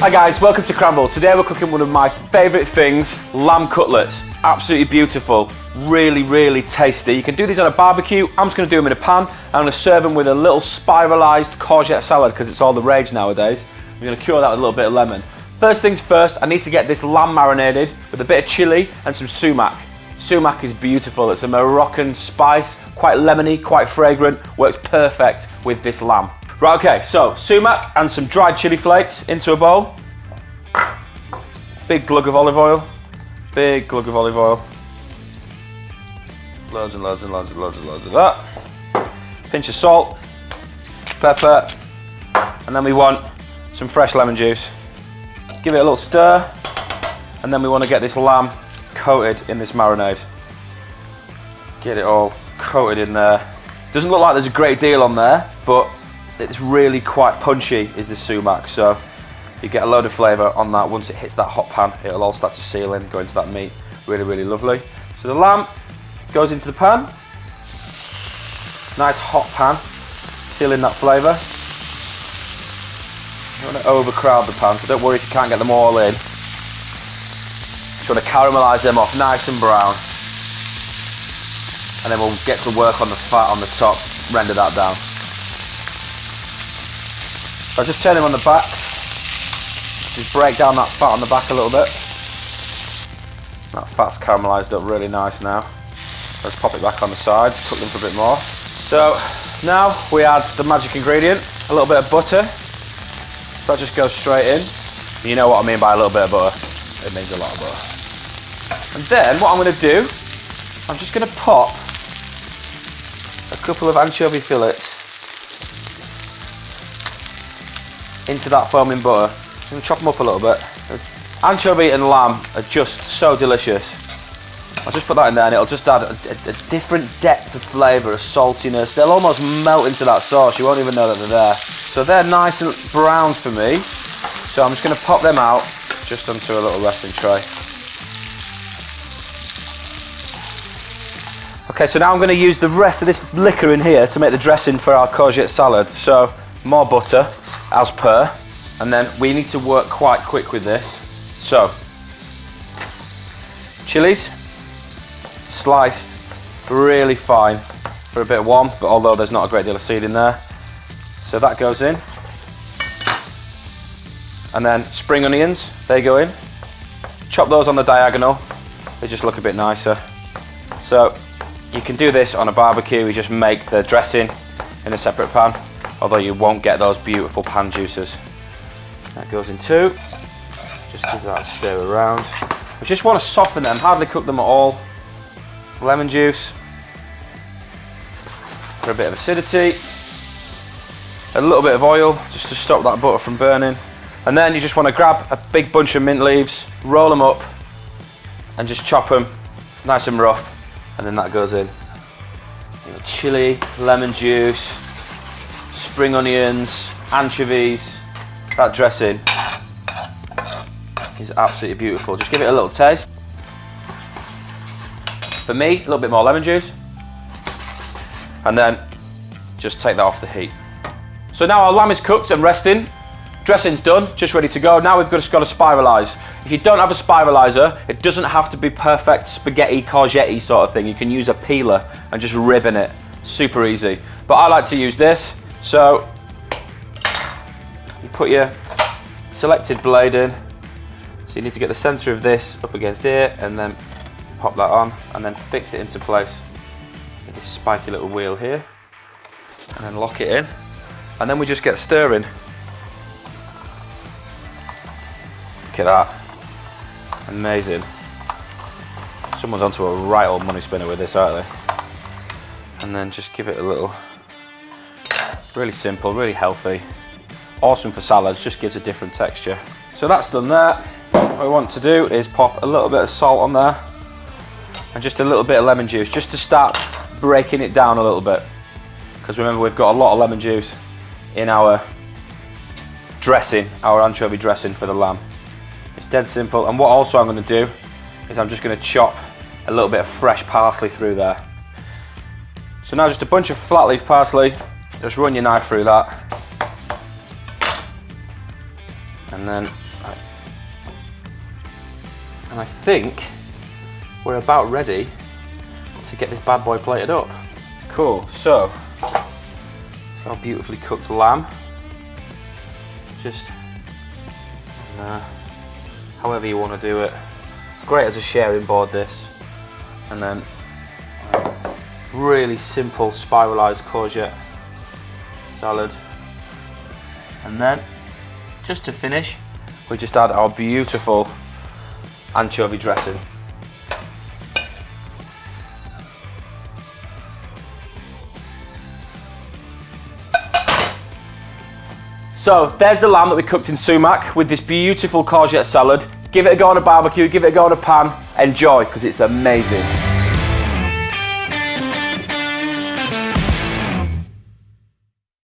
Hi guys, welcome to Cranble. Today we're cooking one of my favourite things, lamb cutlets. Absolutely beautiful, really tasty. You can do these on a barbecue. I'm just going to do them in a pan. I'm going to serve them with a little spiralised courgette salad because it's all the rage nowadays. I'm going to cure that with a little bit of lemon. First things first, I need to get this lamb marinated with a bit of chilli and some sumac. Sumac is beautiful. It's a Moroccan spice, quite lemony, quite fragrant, works perfect with this lamb. Right, okay, so sumac and some dried chili flakes into a bowl. Big glug of olive oil. Big glug of olive oil. Loads and loads and loads and loads and loads of that. Pinch of salt, pepper, and then we want some fresh lemon juice. Give it a little stir, and then we want to get this lamb coated in this marinade. Get it all coated in there. Doesn't look like there's a great deal on there, but it's really quite punchy is the sumac, so you get a load of flavour on that. Once it hits that hot pan, it'll all start to seal in, go into that meat. Really lovely. So the lamb goes into the pan. Nice hot pan, sealing that flavour. You don't want to overcrowd the pan, so don't worry if you can't get them all in. Just want to caramelise them off nice and brown. And then we'll get to work on the fat on the top, render that down. So I'll just turn them on the back, just break down that fat on the back a little bit. That fat's caramelised up really nice now. Let's pop it back on the sides, cook them for a bit more. So now we add the magic ingredient, a little bit of butter. So that just goes straight in. You know what I mean by a little bit of butter. It means a lot of butter. And then what I'm going to do, I'm just going to pop a couple of anchovy fillets into that foaming butter. I'm going to chop them up a little bit. Anchovy and lamb are just so delicious. I'll just put that in there and it'll just add a different depth of flavour, a saltiness. They'll almost melt into that sauce, you won't even know that they're there. So they're nice and brown for me. So I'm just going to pop them out just onto a little resting tray. Okay, so now I'm going to use the rest of this liquor in here to make the dressing for our courgette salad. So more butter, as per, and then we need to work quite quick with this. So, chilies, sliced really fine for a bit of warmth, but although there's not a great deal of seed in there. So that goes in. And then spring onions, they go in. Chop those on the diagonal, they just look a bit nicer. So, you can do this on a barbecue, you just make the dressing in a separate pan, although you won't get those beautiful pan juices. That goes in too. Just give that a stir around. We just want to soften them, hardly cook them at all. Lemon juice for a bit of acidity. A little bit of oil just to stop that butter from burning. And then you just want to grab a big bunch of mint leaves, roll them up, and just chop them nice and rough. And then that goes in. Chili, lemon juice, spring onions, anchovies. That dressing is absolutely beautiful. Just give it a little taste. For me, a little bit more lemon juice. And then just take that off the heat. So now our lamb is cooked and resting. Dressing's done, just ready to go. Now we've just got to spiralise. If you don't have a spiraliser, it doesn't have to be perfect spaghetti courgette sort of thing. You can use a peeler and just ribbon it. Super easy. But I like to use this. So you put your selected blade in. So you need to get the centre of this up against here and then pop that on and then fix it into place. Get this spiky little wheel here and then lock it in. And then we just get stirring. Look at that. Amazing. Someone's onto a right old money spinner with this, aren't they? And then just give it a little. Really simple, really healthy. Awesome for salads, just gives a different texture. So that's done there. What I want to do is pop a little bit of salt on there and just a little bit of lemon juice just to start breaking it down a little bit. Because remember, we've got a lot of lemon juice in our dressing, our anchovy dressing for the lamb. It's dead simple. And what also I'm going to do is I'm just going to chop a little bit of fresh parsley through there. So now just a bunch of flat leaf parsley. Just run your knife through that. And then, and I think we're about ready to get this bad boy plated up. Cool, so, it's our beautifully cooked lamb. Just, however you want to do it. Great as a sharing board, this. And then, really simple spiralised courgette salad. And then, just to finish, we just add our beautiful anchovy dressing. So there's the lamb that we cooked in sumac with this beautiful courgette salad. Give it a go on a barbecue, give it a go on a pan, enjoy, because it's amazing.